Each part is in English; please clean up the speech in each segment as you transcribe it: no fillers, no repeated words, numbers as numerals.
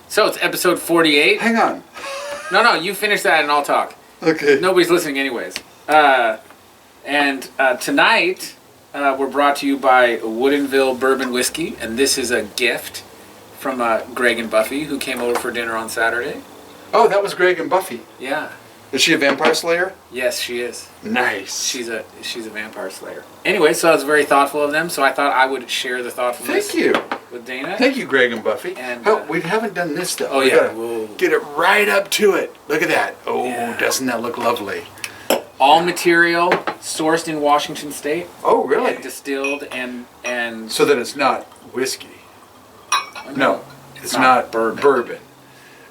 So it's episode 48. Hang on. No, you finish that and I'll talk. Okay. Nobody's listening anyways. And tonight we're brought to you by Woodinville Bourbon Whiskey, and this is a gift from Greg and Buffy, who came over for dinner on Saturday. Oh, that was Greg and Buffy. Yeah. Is she a vampire slayer? Yes, she is. Nice. She's a vampire slayer. Anyway, so I was very thoughtful of them, so I thought I would share the thoughtfulness. Thank you. With Dana. Thank you, Greg and Buffy. And we haven't done this though. Oh, we yeah. Gotta get it right up to it. Look at that. Oh, yeah. Doesn't that look lovely? All material sourced in Washington State. Oh, really? And distilled and so that it's not whiskey. No, it's not bourbon.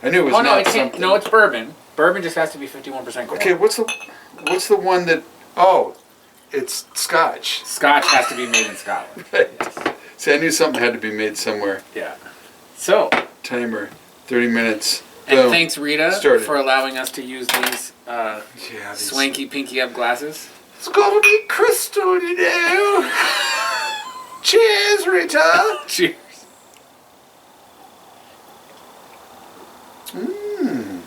I knew it was not something. No, it's bourbon. Bourbon just has to be 51% corn. Okay, what's the one that? Oh, it's Scotch. Scotch has to be made in Scotland. Right. Yes. See, I knew something had to be made somewhere. Yeah. So. Timer, 30 minutes. And Boom. thanks, Rita, for allowing us to use these swanky pinky up glasses. It's gotta be crystal, you know. Cheers, Rita. Cheers. Mmm.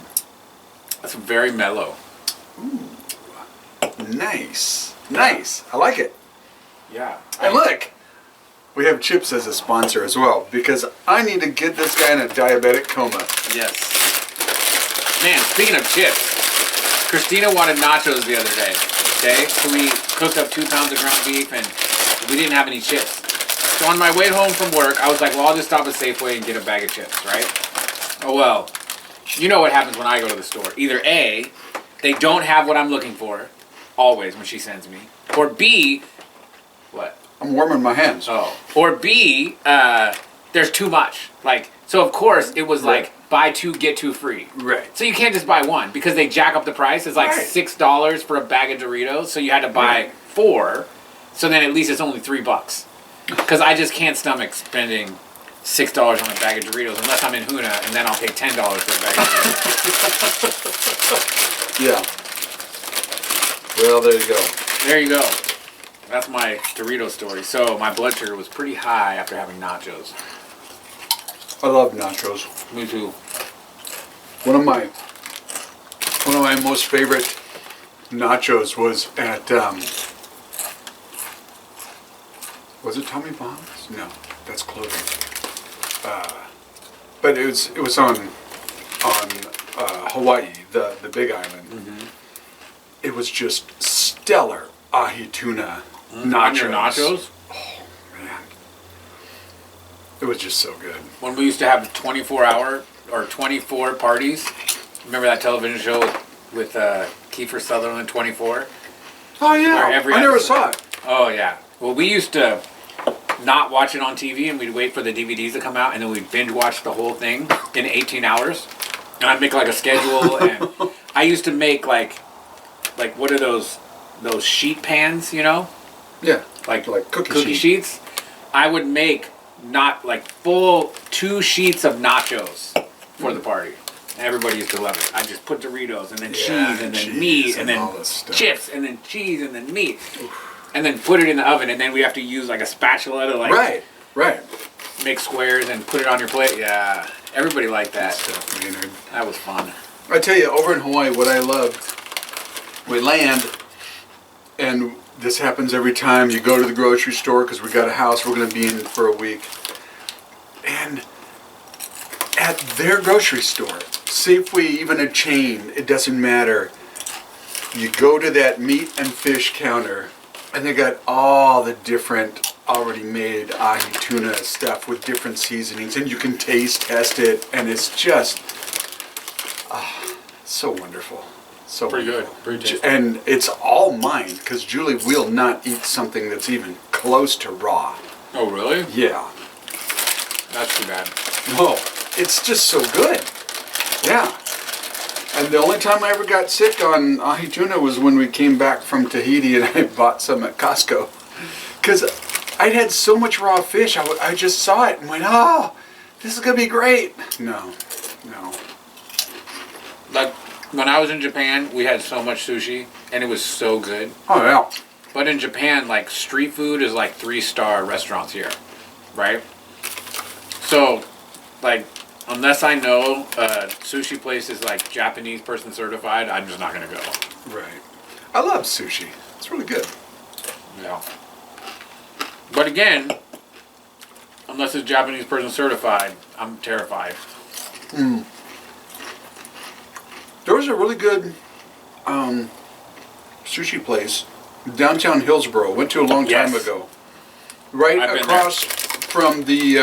That's very mellow. Ooh. Nice. Nice. I like it. Yeah. And look, we have Chips as a sponsor as well, because I need to get this guy in a diabetic coma. Yes. Man, speaking of chips, Christina wanted nachos the other day. Okay? So we cooked up 2 pounds of ground beef and we didn't have any chips. So on my way home from work, I was like, well, I'll just stop at Safeway and get a bag of chips, right? Oh, well, you know what happens when I go to the store. Either A, they don't have what I'm looking for, always when she sends me, or B, what? I'm warming my hands. Oh. Or B, there's too much. Like, so of course it was like buy 2, get 2 free. Right. So you can't just buy 1 because they jack up the price. It's like $6 for a bag of Doritos. So you had to buy 4. So then at least it's only $3. Because I just can't stomach spending $6 on a bag of Doritos unless I'm in Huna, and then I'll pay $10 for a bag of Doritos. Yeah. Well, there you go. There you go. That's my Dorito story. So my blood sugar was pretty high after having nachos. I love nachos. Me too. One of my most favorite nachos was at was it Tommy Bombs? No, that's clothing. But it was on Hawaii, the Big Island. Mm-hmm. It was just stellar ahi tuna nachos. On your nachos? Oh man, it was just so good. When we used to have 24-hour or 24 parties, remember that television show with Kiefer Sutherland, 24? Oh yeah, I never saw it. Oh yeah. Well, we used to not watch it on TV, and we'd wait for the DVDs to come out, and then we'd binge watch the whole thing in 18 hours. And I'd make like a schedule, and I used to make like what are those sheet pans, you know? Yeah. Like cookie sheets. I would make not like full 2 sheets of nachos for the party. And everybody used to love it. I just put Doritos and then cheese and then meat and then chips and then cheese and then meat. Oof. And then put it in the oven, and then we have to use like a spatula to like make squares and put it on your plate. Yeah. Everybody liked that. Stuff, Maynard. That was fun. I tell you, over in Hawaii, what I loved, we land, and this happens every time you go to the grocery store because we got a house we're going to be in for a week. And at their grocery store, Safeway, even a chain, it doesn't matter. You go to that meat and fish counter, and they got all the different already made ahi tuna stuff with different seasonings, and you can test it, and it's just so wonderful. So pretty wonderful. Good. Pretty tasty. And it's all mine, because Julie will not eat something that's even close to raw. Oh, really? Yeah. That's too bad. No, it's just so good. Yeah. And the only time I ever got sick on ahi tuna was when we came back from Tahiti and I bought some at Costco. Because I'd had so much raw fish, I just saw it and went, oh, this is going to be great. No. Like, when I was in Japan, we had so much sushi, and it was so good. Oh, yeah. But in Japan, like, street food is like 3-star restaurants here, right? So, like, unless I know a sushi place is like Japanese person certified, I'm just not gonna go. Right. I love sushi. It's really good. Yeah. But again, unless it's Japanese person certified, I'm terrified. There was a really good sushi place downtown Hillsboro. Went to a long time Yes. ago. Right I've been across from the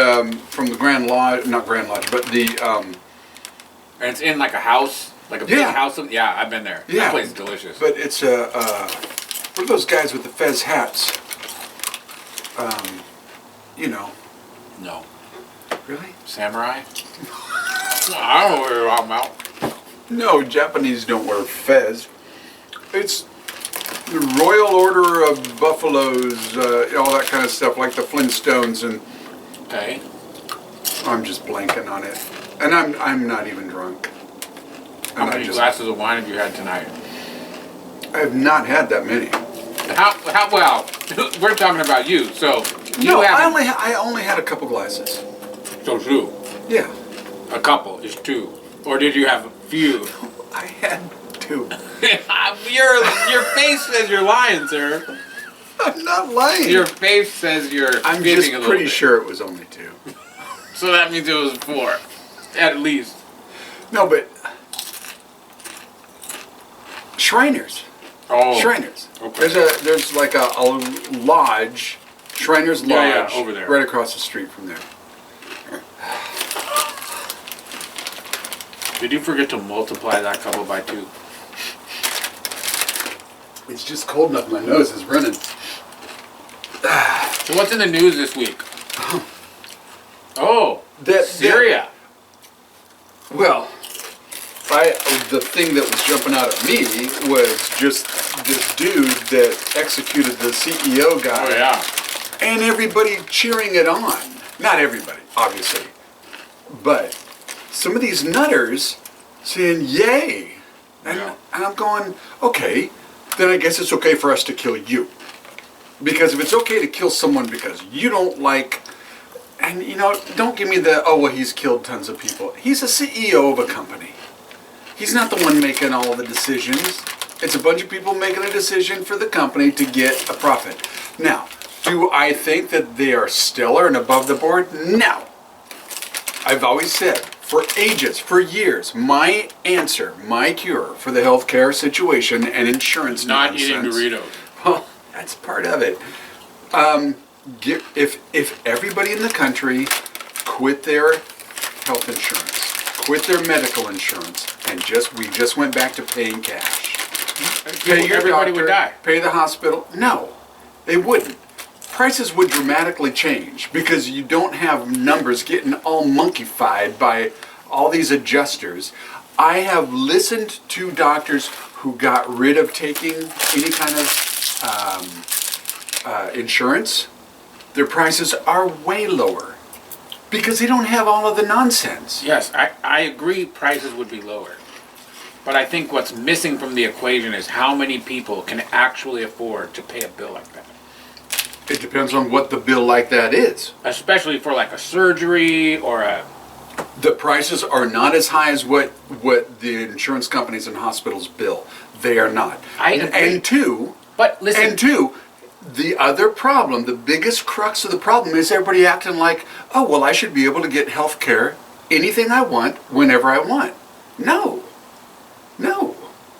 Grand Lodge, not Grand Lodge, but the And it's in like a house, like a big Yeah. house. Yeah, I've been there. Yeah. That place is delicious. but it's what are those guys with the fez hats? You know, No. really? Samurai? I don't know what you're talking about. No, Japanese don't wear fez. It's the Royal Order of Buffaloes, all that kind of stuff, like the Flintstones, and Okay. I'm just blanking on it. And I'm not even drunk. How And many glasses of wine have you had tonight? I have not had that many. How well, we're talking about you, so you No, haven't. I only had a couple glasses. So two. Yeah, A couple is two. Or did you have a few? I had two. Your face says you're lying, sir. I'm not lying. Your face says you're I'm fibbing just a little pretty bit. sure it was only two. So that means it was four. At least. No, but Shriners. Oh. Shriners. Okay. There's like a lodge, Shriners Lodge, Yeah, over there. right across the street from there. Did you forget to multiply that couple by two? It's just cold enough. My nose is running. So what's in the news this week? Oh, Syria. Well, the thing that was jumping out at me was just this dude that executed the CEO guy. Oh yeah. And everybody cheering it on. Not everybody, obviously. But some of these nutters saying, yay. And, Yeah. and I'm going, okay, then I guess it's okay for us to kill you. Because if it's okay to kill someone because you don't like, and don't give me the, oh, well, he's killed tons of people. He's a CEO of a company. He's not the one making all the decisions. It's a bunch of people making a decision for the company to get a profit. Now, do I think that they are stellar and above the board? No. I've always said, for ages, for years, my answer, my cure for the healthcare situation and insurance Not nonsense. eating Doritos. Well, that's part of it. If everybody in the country quit their health insurance, quit their medical insurance, and we just went back to paying cash. Pay your Everybody doctor, would die. pay the hospital. No, they wouldn't. Prices would dramatically change because you don't have numbers getting all monkeyfied by all these adjusters. I have listened to doctors who got rid of taking any kind of insurance. Their prices are way lower because they don't have all of the nonsense. Yes, I agree prices would be lower. But I think what's missing from the equation is how many people can actually afford to pay a bill like that. It depends on what the bill like that is. Especially for like a surgery or a... The prices are not as high as what the insurance companies and hospitals bill. They are not. I agree. And two, But listen, the other problem, the biggest crux of the problem is everybody acting like, oh, well, I should be able to get health care, anything I want, whenever I want. No.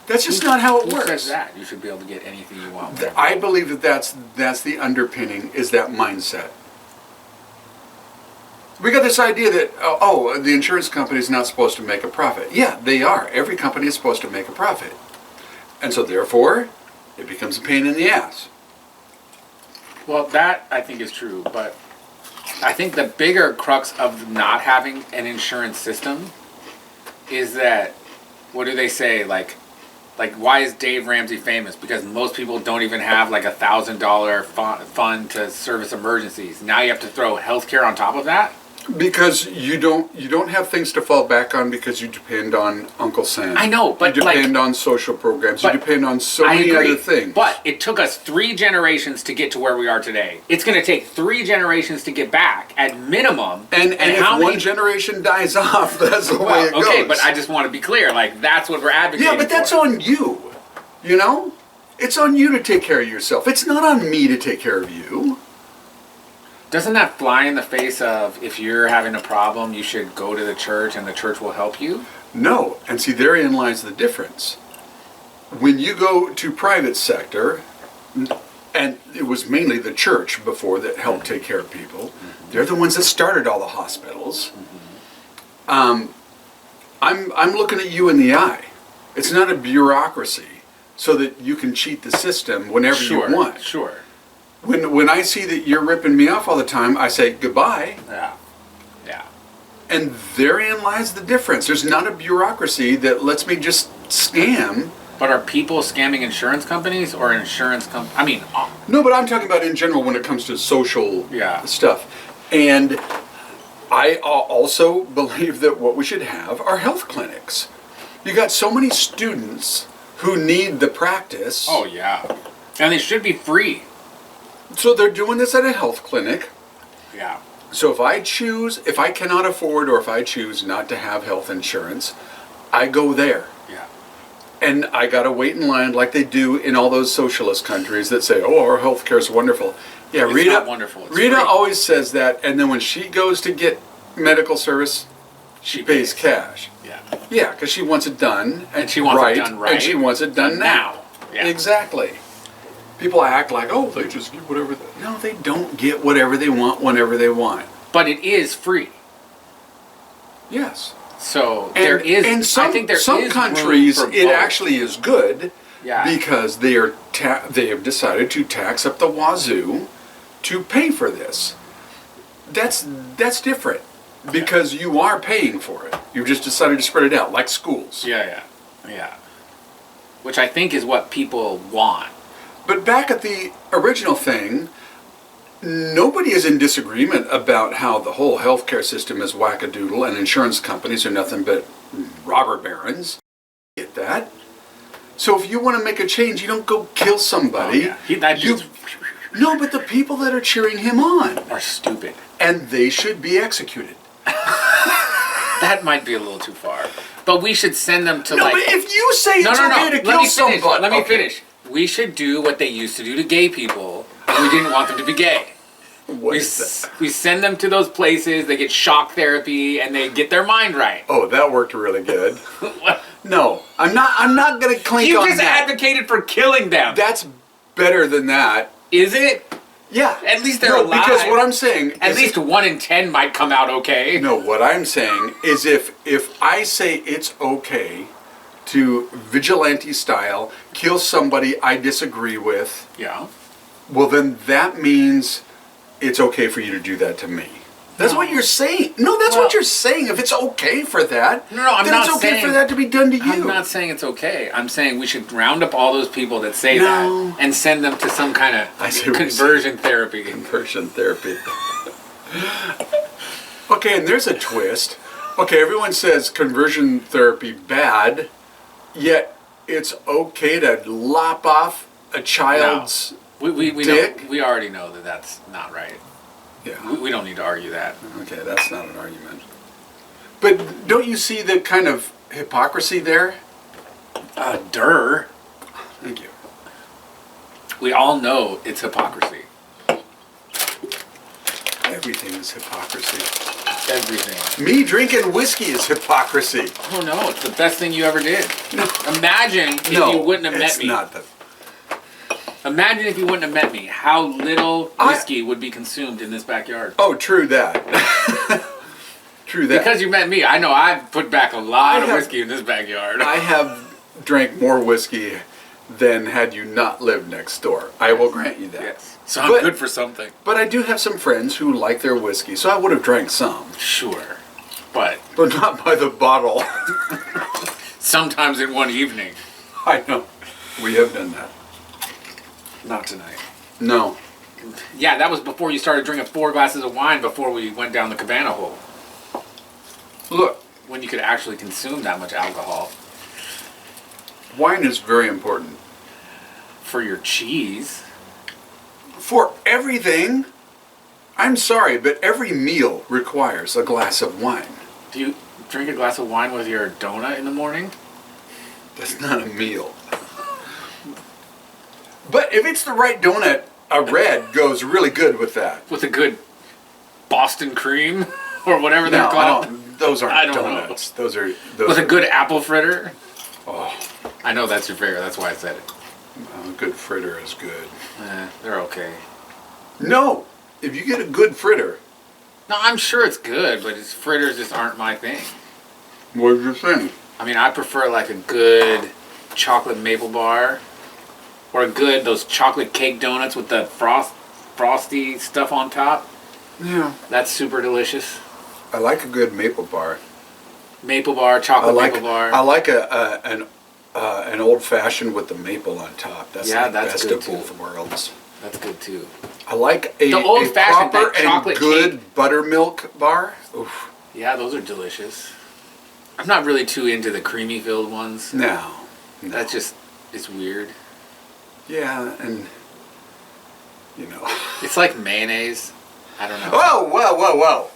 That's just not how it who works. says that? You should be able to get anything you want. I believe that's the underpinning, is that mindset. We got this idea that, the insurance company is not supposed to make a profit. Yeah, they are. Every company is supposed to make a profit. And so therefore, it becomes a pain in the ass. Well, that I think is true, but I think the bigger crux of not having an insurance system is that, what do they say, like why is Dave Ramsey famous? Because most people don't even have like $1,000 fund to service emergencies. Now you have to throw healthcare on top of that? Because you don't have things to fall back on because you depend on Uncle Sam. I know, but you depend on social programs. You depend on so many other things. But it took us 3 generations to get to where we are today. It's going to take 3 generations to get back at minimum. And if one generation dies off, that's the way it goes. Okay, but I just want to be clear. Like, that's what we're advocating for. Yeah, but that's on you. You know? It's on you to take care of yourself. It's not on me to take care of you. Doesn't that fly in the face of, if you're having a problem, you should go to the church and the church will help you? No. And see, therein lies the difference. When you go to private sector, and it was mainly the church before that helped take care of people. Mm-hmm. They're the ones that started all the hospitals. Mm-hmm. I'm looking at you in the eye. It's not a bureaucracy so that you can cheat the system whenever you want. Sure. When I see that you're ripping me off all the time, I say goodbye. Yeah. Yeah. And therein lies the difference. There's not a bureaucracy that lets me just scam. But are people scamming insurance companies or insurance I mean... No, but I'm talking about in general when it comes to social stuff. And I also believe that what we should have are health clinics. You got so many students who need the practice. Oh, yeah. And they should be free. So they're doing this at a health clinic. Yeah. So if I cannot afford or if I choose not to have health insurance, I go there. Yeah. And I got to wait in line like they do in all those socialist countries that say, oh, our health care is wonderful. Yeah, it's Rita, not wonderful. It's Rita free. always says that, and then when she goes to get medical service, she pays cash. Yeah. Yeah, because she wants it done. And she wants it done right. And she wants it done now. Yeah. Exactly. People act like, oh, they just get whatever No, they don't get whatever they want whenever they want. But it is free. Yes. So there is. And I think there some is countries room for it both. actually is good. Yeah. Because they have decided to tax up the wazoo to pay for this. That's different because you are paying for it. You've just decided to spread it out like schools. Yeah. Which I think is what people want. But back at the original thing, nobody is in disagreement about how the whole healthcare system is wackadoodle and insurance companies are nothing but robber barons. Get that? So if you want to make a change, you don't go kill somebody. Oh, yeah. No, but the people that are cheering him on are stupid. And they should be executed. That might be a little too far. But we should send them to but if you say it's okay to kill somebody... Let me finish. We should do what they used to do to gay people when we didn't want them to be gay. We send them to those places, they get shock therapy, and they get their mind right. Oh, that worked really good. No, I'm not going to clink on that. You just advocated for killing them. That's better than that. Is it? Yeah. At least they're alive. Because what I'm saying... At least 1 in 10 might come out okay. No, what I'm saying is if I say it's okay to vigilante style kill somebody I disagree with... Yeah. Well, then that means it's okay for you to do that to me. That's what you're saying. No, that's what you're saying. If it's okay for that, I'm not then it's okay saying, for that to be done to you. I'm not saying it's okay. I'm saying we should round up all those people that say that and send them to some kind of conversion therapy. Conversion therapy. Okay, and there's a twist. Okay, everyone says conversion therapy bad, yet it's okay to lop off a child's dick? We already know that that's not right. Yeah. We don't need to argue that. Okay, that's not an argument. But don't you see the kind of hypocrisy there? Thank you. We all know it's hypocrisy. Everything is hypocrisy. Everything. Me drinking whiskey is hypocrisy. Oh no, it's the best thing you ever did. No. Imagine if you wouldn't have met me. Imagine if you wouldn't have met me, how little whiskey would be consumed in this backyard. Oh, true that. True that. Because you met me, I know I've put back a lot of whiskey in this backyard. I have drank more whiskey than had you not lived next door. I will grant you that. Yes. So I'm good for something. But I do have some friends who like their whiskey, so I would have drank some. Sure. But not by the bottle. Sometimes in one evening. I know. We have done that. Not tonight. No. Yeah, that was before you started drinking 4 glasses of wine before we went down the Cabana hole. Look, When you could actually consume that much alcohol. wine is very important. For your cheese. For everything, I'm sorry, but every meal requires a glass of wine. Do you drink a glass of wine with your donut in the morning? That's not a meal. But if it's the right donut, a red goes really good with that. With a good Boston cream? Or whatever they're No, called? those aren't I don't donuts. know. Those With are, a good apple fritter? Oh, I know that's your favorite, that's why I said it. a good fritter is good. They're okay. No, if you get a good fritter, No, I'm sure it's good, but fritters just aren't my thing. what are you saying? I mean, I prefer like a good chocolate maple bar. Or those chocolate cake donuts with the frosty stuff on top. Yeah, That's super delicious. I like a good maple bar. Maple bar, chocolate maple bar. I like an old fashioned with the maple on top. That's Yeah, the that's best good of both worlds. That's good too. I like a old-fashioned, proper that chocolate and good cake. buttermilk bar. Oof. Yeah, those are delicious. I'm not really too into the creamy filled ones. No. That's just, it's weird. Yeah, and you know. It's like mayonnaise. I don't know. Whoa.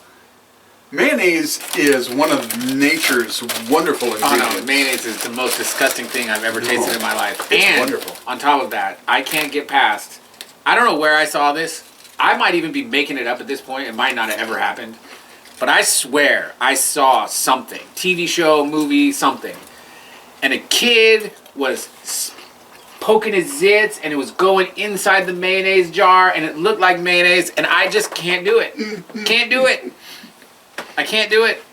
Mayonnaise is one of nature's wonderful Oh ingredients. no, mayonnaise is the most disgusting thing I've ever tasted in my life. It's And wonderful. on top of that, I can't get past. I don't know where I saw this. I might even be making it up at this point. It might not have ever happened. But I swear I saw something. TV show, movie, something. And a kid was poking his zits and it was going inside the mayonnaise jar and it looked like mayonnaise and I just can't do it. Can't do it. I can't do it.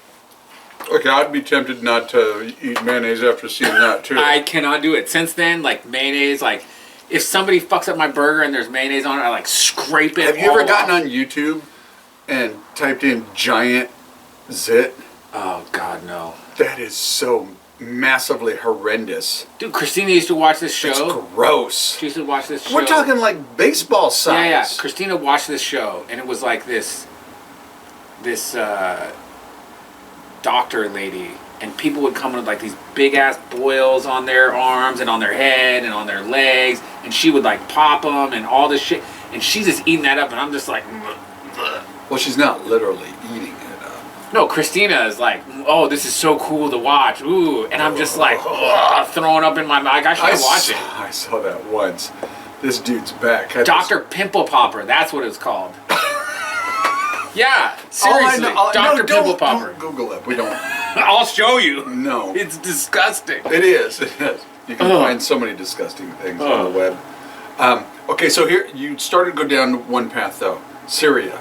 Okay, I'd be tempted not to eat mayonnaise after seeing that too. I cannot do it. Since then, like mayonnaise, like if somebody fucks up my burger and there's mayonnaise on it, I like scrape it. Have you ever all gotten off. on YouTube and typed in giant zit? Oh God, no. That is so massively horrendous. Dude, Christina used to watch this show. It's gross. She used to watch this show. We're talking like baseball size. Yeah. Christina watched this show, and it was like this doctor lady, and people would come with like these big ass boils on their arms and on their head and on their legs, and she would like pop them and all this shit, and she's just eating that up, and I'm just like, Well, she's not literally eating it up. no, Christina is like, oh, this is so cool to watch, ooh, and I'm just like, ugh, throwing up in my mouth. I should watch it. I saw that once. This dude's back. had Dr. Pimple Popper, that's what it was called. Yeah, All I seriously, know, Dr. no, Pimple don't Popper. Google it. We don't. I'll show you. No. It's disgusting. It is. It is. You can Ugh. find so many disgusting things on Ugh. the web. Okay, so here you started to go down one path though. Syria.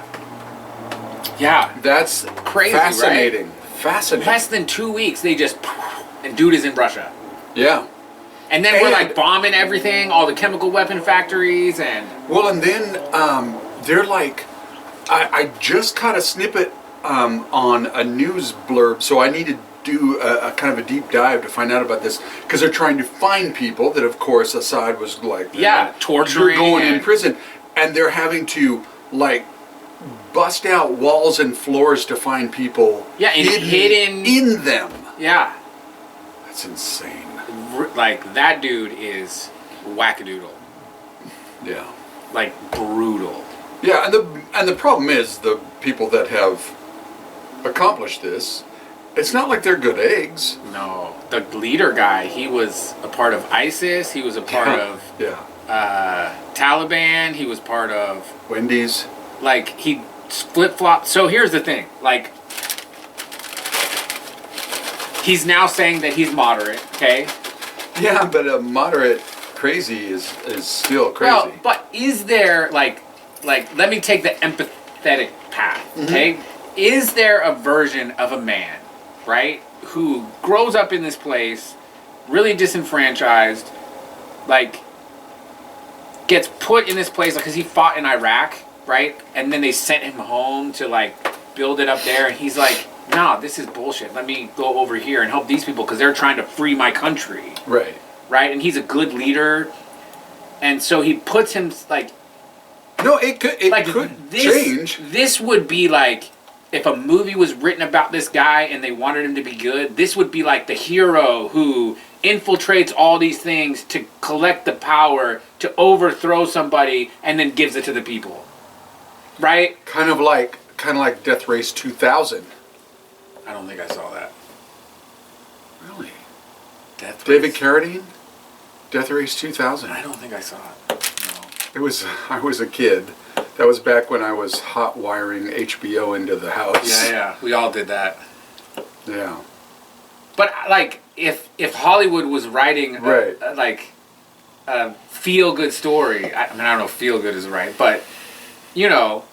Yeah, That's Crazy, fascinating. Fascinating. less than 2 weeks, they just, and dude is in Russia. Yeah. And then we're And- like bombing everything, all the chemical weapon factories, and Well, and then they're like, I just caught a snippet on a news blurb, so I need to do a kind of a deep dive to find out about this because they're trying to find people that, of course, Assad was like, Yeah, torturing going in and- prison, and they're having to like bust out walls and floors to find people. Yeah, and hidden- in them. yeah, That's insane. like that dude is wackadoodle, Yeah. like brutal. Yeah, and the problem is the people that have accomplished this. It's not like they're good eggs. No, the leader guy, he was a part of ISIS. He was a part of Taliban. He was part of Wendy's. like he flip flop. So here's the thing, like he's now saying that he's moderate. Okay. Yeah, but a moderate crazy is still crazy. Well, but is there like let me take the empathetic path, okay? Is there a version of a man, right, who grows up in this place, really disenfranchised, like gets put in this place because he fought in Iraq, right? And then they sent him home to like build it up there, and he's like, nah, this is bullshit. Let me go over here and help these people because they're trying to free my country. Right. Right, and he's a good leader, and so he puts him like No, it could this, change. This would be like if a movie was written about this guy and they wanted him to be good. This would be like the hero who infiltrates all these things to collect the power to overthrow somebody and then gives it to the people. Right? Kind of like Death Race 2000. I don't think I saw that. Really? Race? David Carradine? Death Race 2000. I don't think I saw it. No. I was a kid. That was back when I was hot wiring HBO into the house. Yeah. We all did that. Yeah. But like if Hollywood was writing a feel good story, I mean I don't know if feel good is right, but you know,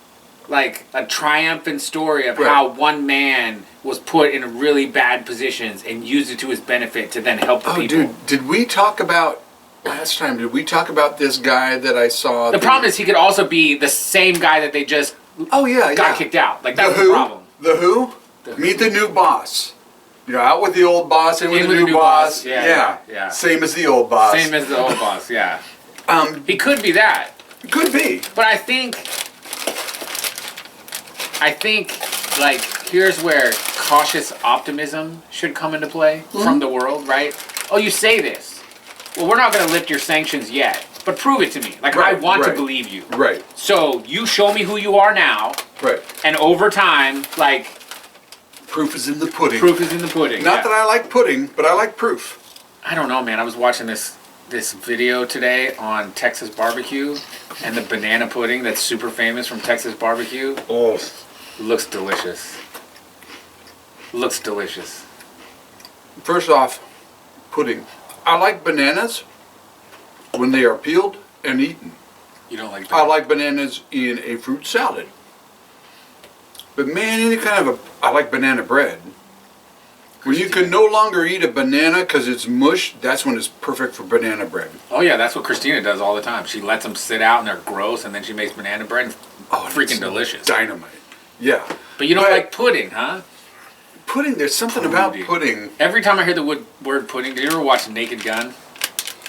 like a triumphant story of how one man was put in really bad positions and used it to his benefit to then help the people. Oh, dude, did we talk about this guy that I saw? The problem is he could also be the same guy that they just got kicked out. Like that's the problem. The Who? Meet the new boss. You know, out with the old boss, in with the new boss. Yeah. Same as the old boss. Same as the old boss, yeah. He could be that. Could be. But I think, like, here's where cautious optimism should come into play from the world, right? Oh, you say this. Well, we're not going to lift your sanctions yet, but prove it to me. Like, I want to believe you. Right. So, you show me who you are now. Right. And over time, like... Proof is in the pudding. Proof is in the pudding. Not that I like pudding, but I like proof. I don't know, man. I was watching this video today on Texas barbecue and the banana pudding that's super famous from Texas barbecue. Oh. Looks delicious. Looks delicious. First off, pudding. I like bananas when they are peeled and eaten. You don't like I like bananas in a fruit salad. But man, any kind of I like banana bread. When you can no longer eat a banana because it's mush, that's when it's perfect for banana bread. Oh yeah, that's what Christina does all the time. She lets them sit out and they're gross, and then she makes banana bread. Freaking delicious. Dynamite. Yeah. But you don't like pudding, huh? Pudding, there's something about pudding. Every time I hear the word pudding, did you ever watch Naked Gun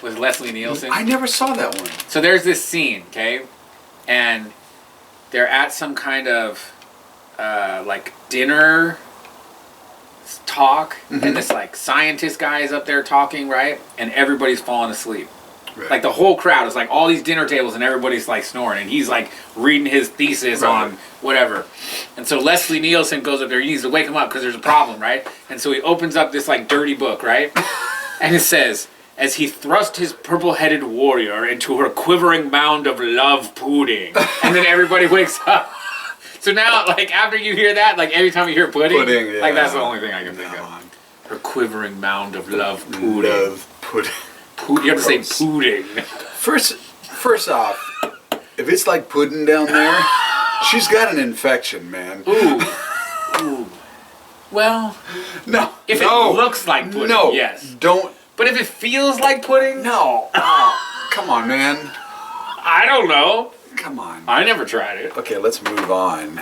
with Leslie Nielsen? I never saw that one. So there's this scene, okay? And they're at some kind of like dinner talk, and this like scientist guy is up there talking, right? And everybody's falling asleep. Right. Like the whole crowd is like all these dinner tables and everybody's like snoring, and he's like reading his thesis on whatever. And so Leslie Nielsen goes up there, he needs to wake him up because there's a problem, right? And so he opens up this like dirty book, right? And it says, as he thrust his purple-headed warrior into her quivering mound of love pudding. And then everybody wakes up. So now, like, after you hear that, like, every time you hear pudding like, that's the only thing I can think of. Her quivering mound of love pudding. Love pudding. You have to say pudding. First off, if it's like pudding down there, she's got an infection, man. Ooh. Well, no. If it looks like pudding, yes. Don't. But if it feels like pudding? No. Come on, man. I don't know. Come on. I never tried it. Okay, let's move on.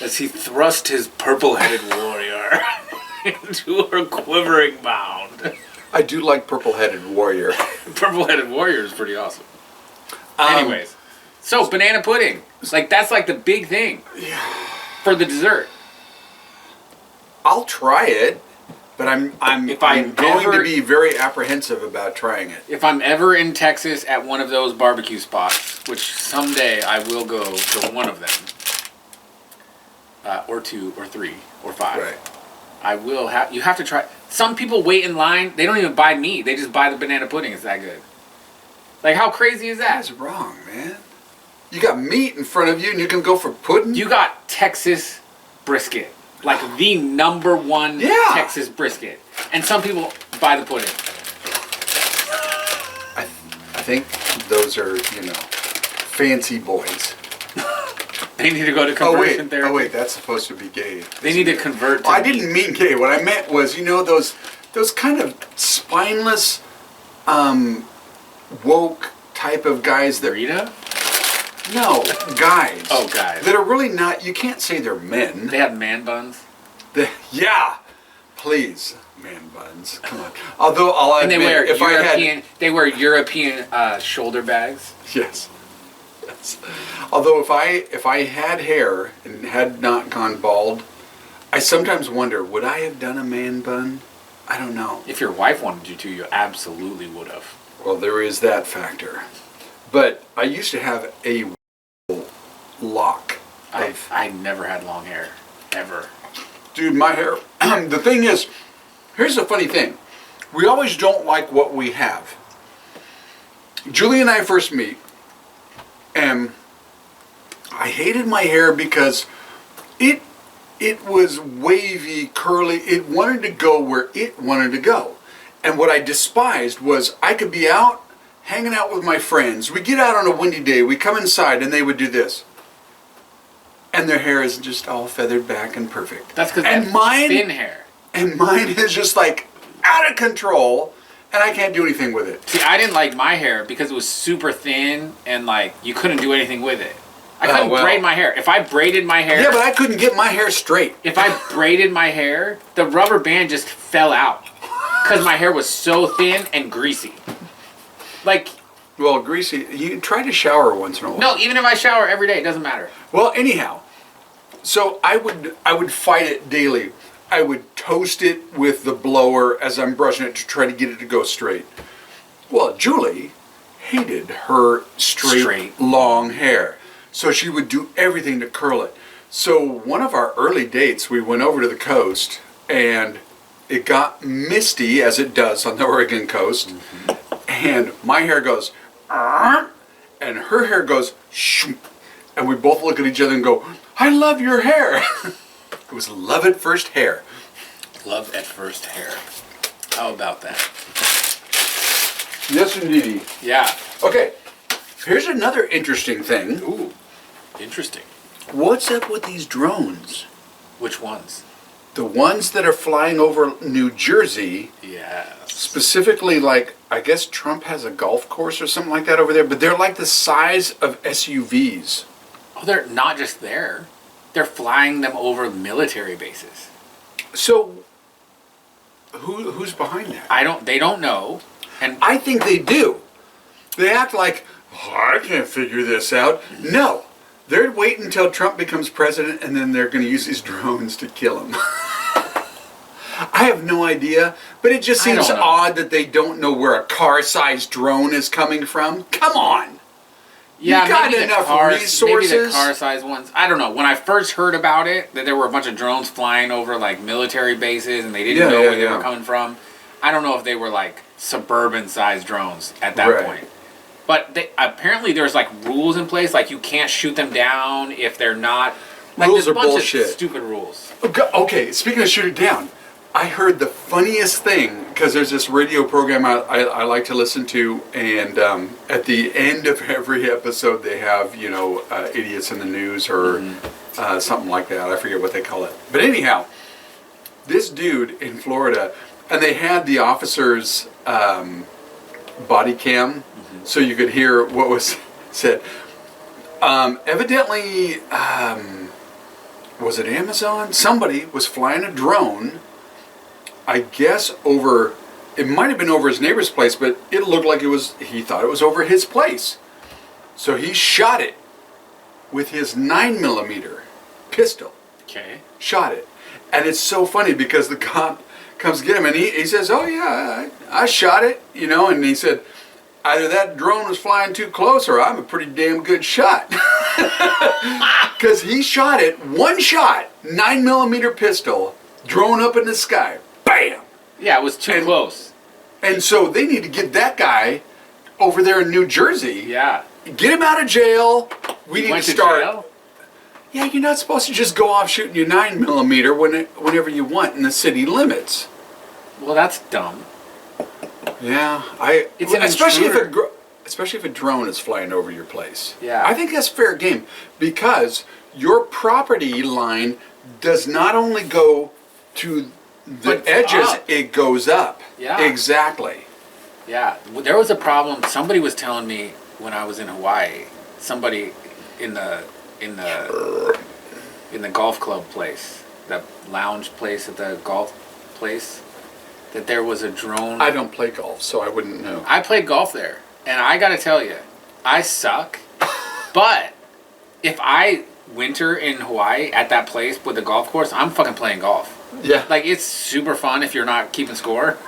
As he thrust his purple-headed warrior into her quivering mound. I do like purple-headed warrior. Purple-headed warrior is pretty awesome. Anyways, so banana pudding. Like, that's like the big thing. Yeah. For the dessert. I'll try it. But I'm going to be very apprehensive about trying it. If I'm ever in Texas at one of those barbecue spots, which someday I will go to one of them, or two, or three, or five, right. I will have. You have to try. Some people wait in line. They don't even buy meat. They just buy the banana pudding. It's that good. Like, how crazy is that? That's wrong, man. You got meat in front of you, and you can go for pudding. You got Texas brisket. Like the number one Texas brisket. And some people buy the pudding. I think those are, fancy boys. They need to go to conversion therapy. Oh, wait, that's supposed to be gay. They need to convert to... I didn't mean gay. What I meant was, those kind of spineless, woke type of guys that... Rita? No, guys. Oh, guys. That are really not, you can't say they're men. They have man buns? Yeah. Please, man buns. Come on. Although, I'll admit, and they wear European shoulder bags? Yes. Yes. Although if I had hair and had not gone bald, I sometimes wonder, would I have done a man bun? I don't know. If your wife wanted you to, you absolutely would have. Well, there is that factor. But I used to have a lock. I never had long hair. Ever. Dude, my hair. The thing is, here's the funny thing. We always don't like what we have. Julie and I first meet, and I hated my hair because it was wavy, curly. It wanted to go where it wanted to go. And what I despised was I could be out, hanging out with my friends. We get out on a windy day, we come inside, and they would do this. And their hair is just all feathered back and perfect. That's because they have thin hair. And mine is just like out of control, and I can't do anything with it. See, I didn't like my hair because it was super thin and like you couldn't do anything with it. I couldn't braid my hair. If I braided my hair... Yeah, but I couldn't get my hair straight. If I braided my hair, the rubber band just fell out. Because my hair was so thin and greasy. Like... Well, greasy... You try to shower once in a while. No, even if I shower every day, it doesn't matter. Well, anyhow. So I would fight it daily. I would toast it with the blower as I'm brushing it to try to get it to go straight. Well, Julie hated her straight. Long hair. So she would do everything to curl it. So one of our early dates, we went over to the coast, and it got misty, as it does on the Oregon coast, and my hair goes, "Arr!" and her hair goes, "Shoop!" and we both look at each other and go, "I love your hair." It was love at first hair. Love at first hair. How about that? Yes, indeed. Yeah. Okay, here's another interesting thing. Ooh, interesting. What's up with these drones? Which ones? The ones that are flying over New Jersey. Yeah. Specifically, like, I guess Trump has a golf course or something like that over there, but they're like the size of SUVs. Oh, they're not just there. They're flying them over military bases. So, who's behind that? They don't know. And I think they do. They act like, oh, I can't figure this out. No. They're waiting until Trump becomes president, and then they're going to use these drones to kill him. I have no idea, but it just seems odd that they don't know where a car-sized drone is coming from. Come on. yeah, you got maybe enough maybe the resources. car-sized ones. I don't know. When I first heard about it, that there were a bunch of drones flying over like military bases, and they didn't know where they were coming from. I don't know if they were like suburban-sized drones at that point. But apparently there's like rules in place, like you can't shoot them down if they're not. Like, Rules there's are a bunch bullshit. Of stupid rules. Okay, speaking of shooting down, I heard the funniest thing, because there's this radio program I like to listen to, and at the end of every episode they have, idiots in the news or something like that. I forget what they call it. But anyhow, this dude in Florida, and they had the officer's body cam, so you could hear what was said. Evidently, was it Amazon? Somebody was flying a drone, I guess it might have been over his neighbor's place, but it looked like he thought it was over his place. So he shot it with his 9mm pistol. Okay. Shot it. And it's so funny because the cop comes get him, and he says, "Oh yeah, I shot it," and he said, "Either that drone was flying too close or I'm a pretty damn good shot." Because he shot it, one shot, 9mm pistol, drone up in the sky. Bam! Yeah, it was too close. And so they need to get that guy over there in New Jersey. Yeah. Get him out of jail. We need to start. Jail? Yeah, you're not supposed to just go off shooting your 9mm whenever you want in the city limits. Well, that's dumb. Yeah, It's an especially intruder. especially if a drone is flying over your place. Yeah. I think that's fair game, because your property line does not only go to the edges, it goes up. Yeah. Exactly. Yeah, there was a problem. Somebody was telling me when I was in Hawaii. Somebody in the golf club place, the lounge place at the golf place, that there was a drone. I don't play golf, so I wouldn't know. I played golf there, and I got to tell you, I suck. But if I winter in Hawaii at that place with the golf course, I'm fucking playing golf. Yeah. Like, it's super fun if you're not keeping score.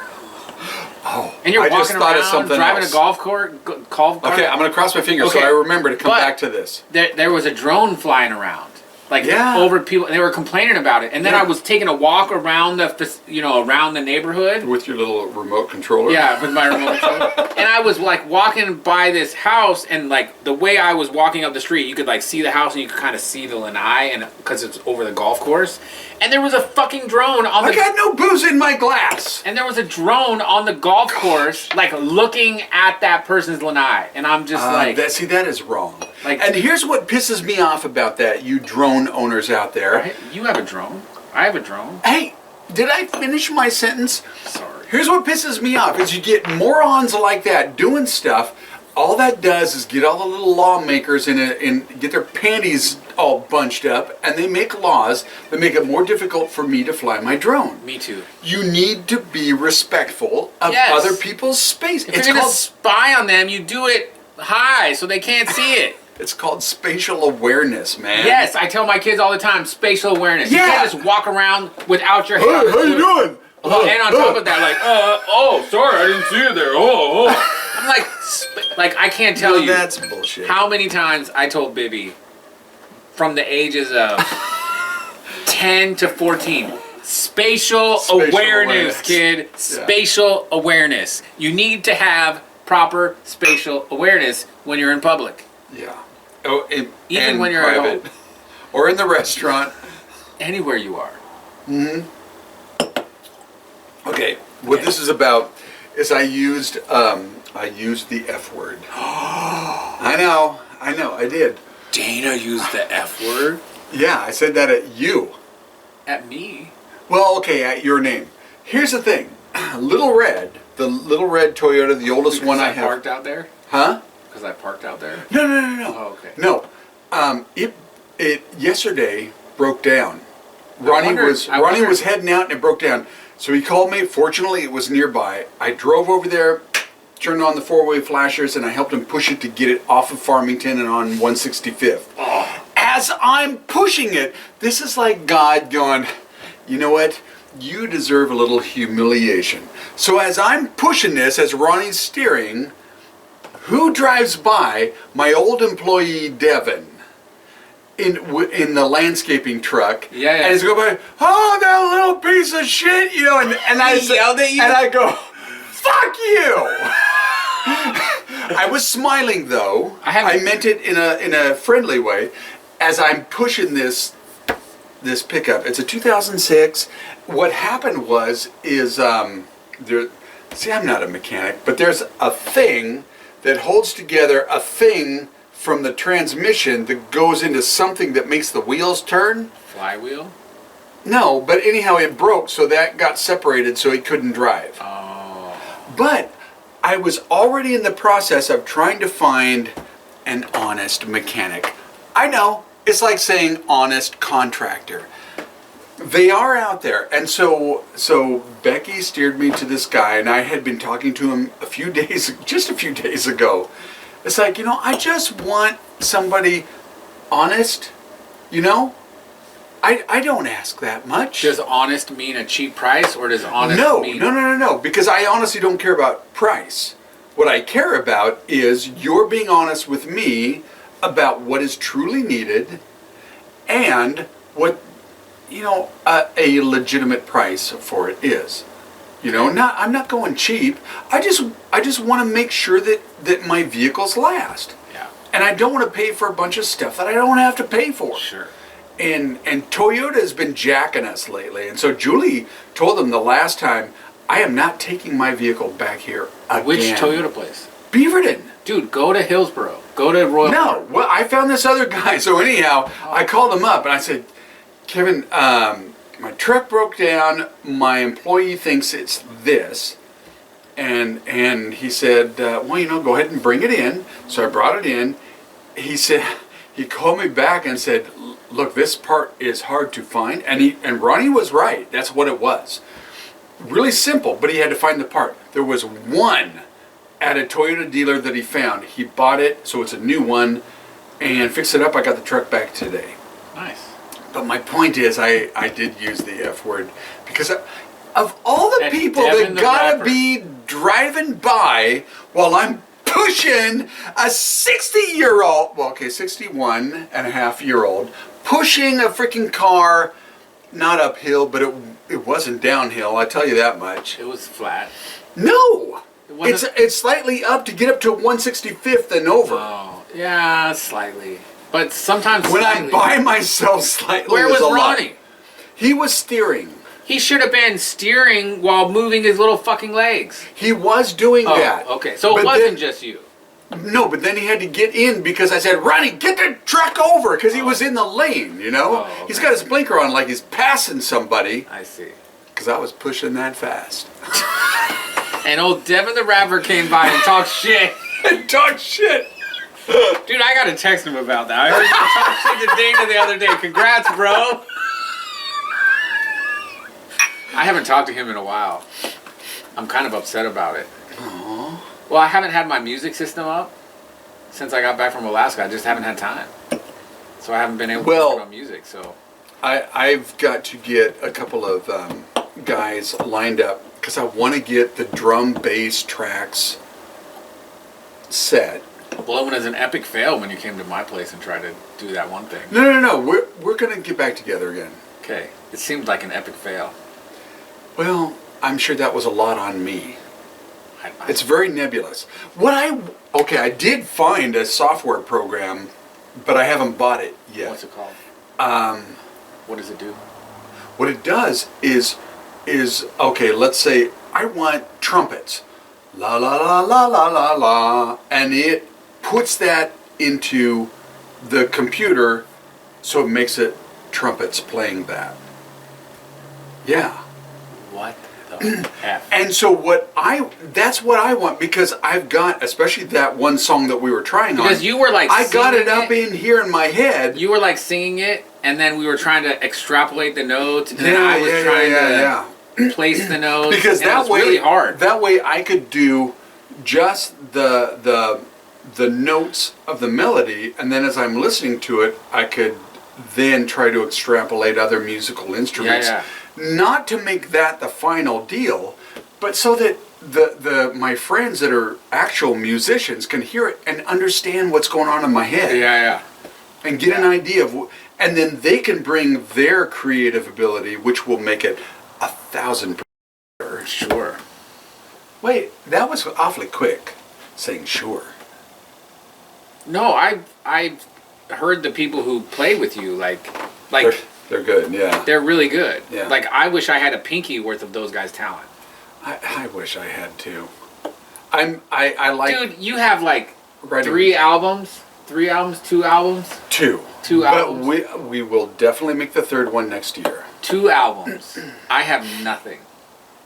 Oh, And you're I just walking thought of around, something driving else. a golf cart. Okay, I'm going to cross my fingers Okay. so I remember to come But back to this. There was a drone flying around. Like, Yeah. over people, and they were complaining about it. And then Yeah. I was taking a walk around around the neighborhood. With your little remote controller? Yeah, with my remote control. And I was like walking by this house, and like the way I was walking up the street, you could like see the house and you could kind of see the lanai, and because it's over the golf course. And there was a fucking drone on I got no booze in my glass. and there was a drone on the golf course, like looking at that person's lanai, and I'm just like, that is wrong. Like- and here's what pisses me off about that, you drone owners out there. right? You have a drone. I have a drone. Hey, did I finish my sentence? Sorry. Here's what pisses me off is you get morons like that doing stuff. All that does is get all the little lawmakers and get their panties all bunched up, and they make laws that make it more difficult for me to fly my drone. Me too. You need to be respectful of Yes. other people's space. If you're gonna spy on them, you do it high so they can't see it. It's called spatial awareness, man. Yes, I tell my kids all the time, spatial awareness. You Yeah. can't just walk around without your Hey, head. how you doing? And on top of that, like, oh, sorry, I didn't see you there. Oh. I'm like, I can't tell you That's bullshit. how many times I told Bibby from the ages of 10 to 14, spatial awareness, kid. Spatial awareness. You need to have proper spatial awareness when you're in public. Yeah. Oh, Even and when you're at private. Or in the restaurant. Anywhere you are. Okay, what this is about is I used the F word. I know, I did. Dana used the F word Yeah, I said that at you. at me. Well, okay, at your name. Here's the thing. Little Red, the Little Red Toyota, the oldest Because one I I have. parked out there? Huh? Because I parked out there? No. Oh, okay. No. It yesterday broke down. Ronnie wondered- was heading out and it broke down. So he called me. Fortunately, it was nearby. I drove over there, turned on the four-way flashers, and I helped him push it to get it off of Farmington and on 165th. As I'm pushing it, this is like God going, you know what? You deserve a little humiliation. So as I'm pushing this, as Ronnie's steering, who drives by? My old employee Devin in the landscaping truck. Yeah. And he's going by, oh, that little piece of shit, you know, and I He yelled at you? and I go, fuck you. I was smiling though. I meant it in a friendly way. As I'm pushing this pickup, it's a 2006. What happened is there. See, I'm not a mechanic, but there's a thing that holds together a thing from the transmission that goes into something that makes the wheels turn. Flywheel? No, but anyhow, it broke, so that got separated, so he couldn't drive. Oh. But I was already in the process of trying to find an honest mechanic. I know, it's like saying honest contractor. They are out there. And so Becky steered me to this guy, and I had been talking to him just a few days ago. It's like, you know, I just want somebody honest, you know? I don't ask that much. Does honest mean a cheap price, or does honest mean... No, because I honestly don't care about price. What I care about is you're being honest with me about what is truly needed and what, you know, a legitimate price for it is. You know, I'm not going cheap. I just want to make sure that my vehicles last. Yeah. And I don't want to pay for a bunch of stuff that I don't have to pay for. Sure. And Toyota has been jacking us lately. And so Julie told them the last time, I am not taking my vehicle back here again. Which Toyota place? Beaverton. Dude, go to Hillsboro. Go to Royal No, Park. well, I found this other guy. So anyhow, I called him up and I said, Kevin, my truck broke down. My employee thinks it's this. And he said, well, you know, go ahead and bring it in. So I brought it in. He said, he called me back and said, look, this part is hard to find. And Ronnie was right. That's what it was. Really simple, but he had to find the part. There was one at a Toyota dealer that he found. He bought it, so it's a new one. and fix it up. I got the truck back today. Nice. But my point is, I did use the F word because of all the That's people Devin that the gotta rapper. be driving by while I'm pushing a 60-year-old, well, okay, 61 and a half-year-old, pushing a freaking car, not uphill, but it wasn't downhill, I tell you that much. It was flat. No! It wasn't- It's slightly up to get up to 165th and over. Oh, yeah, slightly. But sometimes When slightly. I'm by myself slightly Where is was a lot. Ronnie? He was steering. He should have been steering while moving his little fucking legs. He was doing Oh, that. okay. So But it wasn't then- just you. No, but then he had to get in because I said, Ronnie, get the truck over, because he was in the lane, you know? Oh, okay. He's got his blinker on like he's passing somebody, I see. because I was pushing that fast. And old Devin the rapper came by and talked shit. Talk shit. Dude, I gotta text him about that. I heard you talk shit to Dana the other day. Congrats, bro. I haven't talked to him in a while. I'm kind of upset about it. Aww. Well, I haven't had my music system up since I got back from Alaska. I just haven't had time. So I haven't been able to work on music, so. I've got to get a couple of guys lined up because I want to get the drum bass tracks set. Well, it was an epic fail when you came to my place and tried to do that one thing. No. We're going to get back together again. Okay. It seemed like an epic fail. Well, I'm sure that was a lot on me. I- It's very nebulous. I did find a software program, but I haven't bought it yet. What's it called? What does it do? What it does is okay, let's say I want trumpets. La la la la la la la, and it puts that into the computer so it makes it trumpets playing that. Yeah. What the F? And so that's what I want, because I've got, especially that one song that we were trying on. Because you were like I got it singing up in here in my head. You were like singing it, and then we were trying to extrapolate the notes, and then Yeah, I was yeah, trying yeah, to place the notes. Because and it that was way, really hard. That way I could do just the notes of the melody, and then as I'm listening to it, I could then try to extrapolate other musical instruments. Yeah. Not to make that the final deal, but so that my friends that are actual musicians can hear it and understand what's going on in my head. Yeah. And get an idea of, and then they can bring their creative ability, which will make it 1,000% better. Sure. Wait, that was awfully quick, saying sure. No, I heard the people who play with you like They're good, yeah. they're really good. Yeah. Like I wish I had a pinky worth of those guys' talent. I wish I had to. I like Dude, you have like writing 2 albums. two. Two albums. But we will definitely make the third one next year. 2 albums. I have nothing.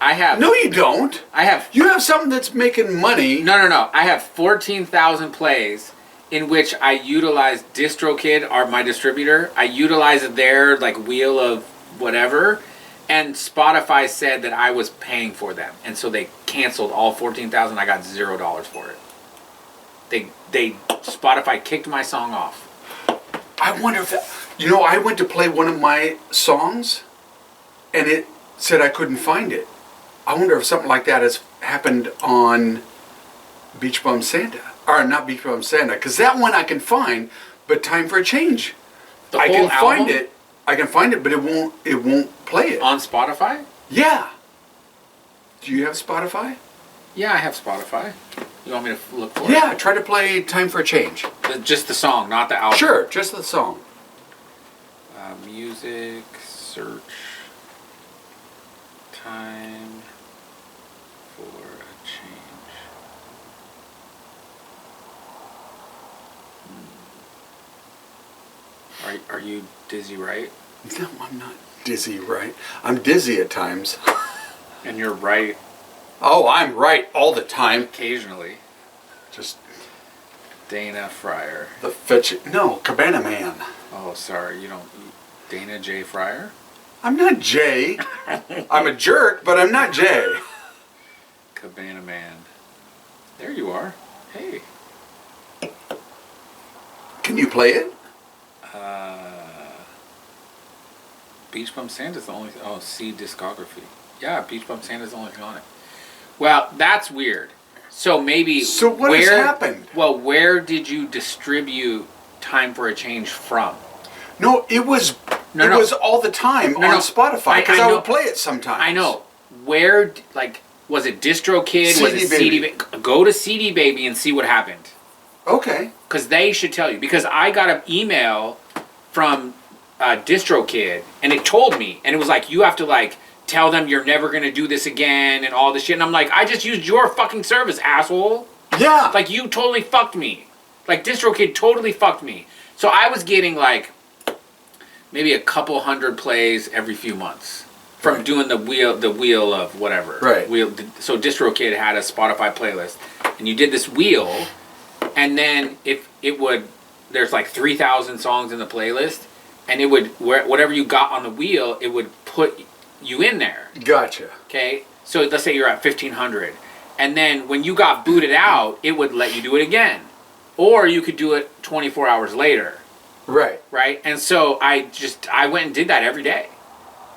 I have No, you don't. I have You have something that's making money. No. I have 14,000 plays in which I utilize DistroKid, my distributor. I utilize their like wheel of whatever, and Spotify said that I was paying for them, and so they canceled all 14,000. I got $0 for it. They Spotify kicked my song off. I wonder if that. You know, I went to play one of my songs, and it said I couldn't find it. I wonder if something like that has happened on Beach Bum Santa. Or not Beach Bum Santa, because that one I can find, but Time for a Change. The I whole can find album? it. I can find it, but it won't play it. On Spotify? Yeah. Do you have Spotify? Yeah, I have Spotify. You want me to look for Yeah, try to play Time for a Change. it? Just the song, not the album. Sure, just the song. Music, search, time for a change. Are you dizzy, right? No, I'm not dizzy, right? I'm dizzy at times. And you're right Oh, I'm right all the time. occasionally. Just Dana Fryer. the fetch. No, Cabana Man. Oh, sorry, Dana J. Fryer? I'm not Jay. I'm a jerk, but I'm not Jay. Cabana Man. There you are. Hey. Can you play it? Beach Bum Santa's the only. Oh, see discography. Yeah, Beach Bum Santa's the only thing on it. Well, that's weird. So maybe. So what has happened? Well, where did you distribute Time for a Change from? No, it was. It was all the time on Spotify because I would play it sometimes. I know. Where, like, was it DistroKid? Was it CD Baby? Go to CD Baby and see what happened. Okay. Because they should tell you. Because I got an email from DistroKid, and it told me, and it was like, you have to, like, tell them you're never going to do this again and all this shit. And I'm like, I just used your fucking service, asshole. Yeah. Like, you totally fucked me. Like, DistroKid totally fucked me. So I was getting, like, maybe a couple hundred plays every few months from doing the wheel of whatever. Right. So DistroKid had a Spotify playlist, and you did this wheel, and then there's like 3,000 songs in the playlist, and it would, whatever you got on the wheel, it would put you in there. Gotcha. Okay? So let's say you're at 1,500, and then when you got booted out, it would let you do it again. Or you could do it 24 hours later. Right. Right? And so I went and did that every day.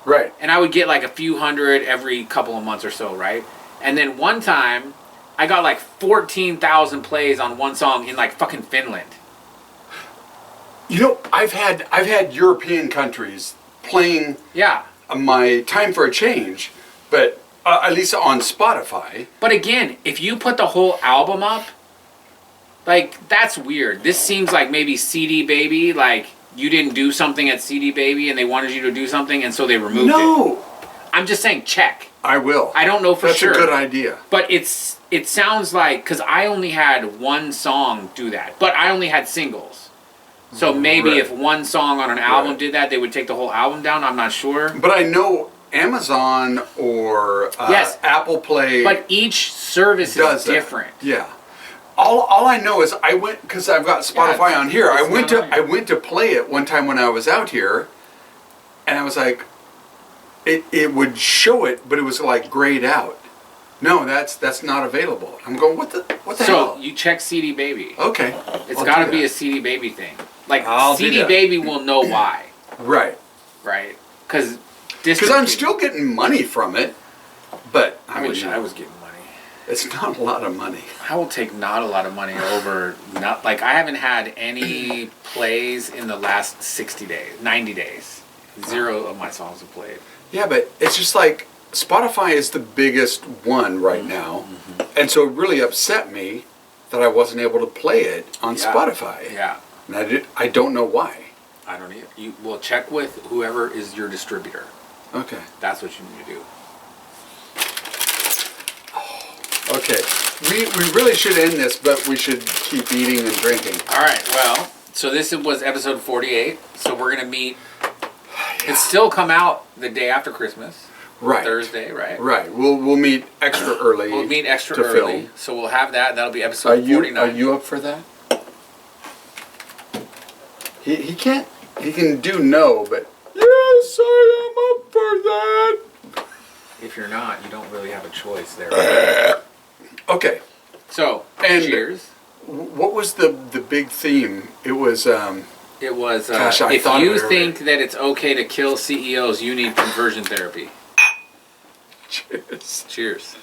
Right. And I would get like a few hundred every couple of months or so, right? And then one time, I got like 14,000 plays on one song in like fucking Finland. You know, I've had European countries playing my Time for a Change, but at least on Spotify. But again, if you put the whole album up, like, that's weird. This seems like maybe CD Baby, like, you didn't do something at CD Baby and they wanted you to do something, and so they removed it. No! I'm just saying, check. I will. I don't know for sure. That's a good idea. But it sounds like, because I only had one song do that, but I only had singles. So maybe if one song on an album did that, they would take the whole album down. I'm not sure. But I know Amazon or Apple Play. But each service is different. Yeah. All I know is I went, because I've got Spotify on here. I went to play it one time when I was out here, and I was like, it would show it, but it was like grayed out. No, that's not available. I'm going, what the hell? So you check CD Baby. Okay. It's got to be a CD Baby thing. Like, CD Baby will know why. Right. Right? Because I'm still getting money from it, but I wish I was getting money. It's not a lot of money. I will take not a lot of money over not, like, I haven't had any plays in the last 60 days, 90 days. 0 of my songs have played. Yeah, but it's just like Spotify is the biggest one right now, and so it really upset me that I wasn't able to play it on Spotify. Yeah. And I don't know why. I don't either. You will check with whoever is your distributor. Okay. That's what you need to do. Okay, we really should end this, but we should keep eating and drinking. All right, well, so this was episode 48, so we're going to meet, it's still come out the day after Christmas. Right. Thursday, right? Right, we'll meet extra early. We'll meet extra early, film. So we'll have that, that'll be episode 49. Are you up for that? He can do no, but yes, I am up for that. If you're not, you don't really have a choice there. Okay. So, and cheers. What was the big theme? It was gosh, if you think that it's okay to kill CEOs, you need conversion therapy. Cheers. Cheers.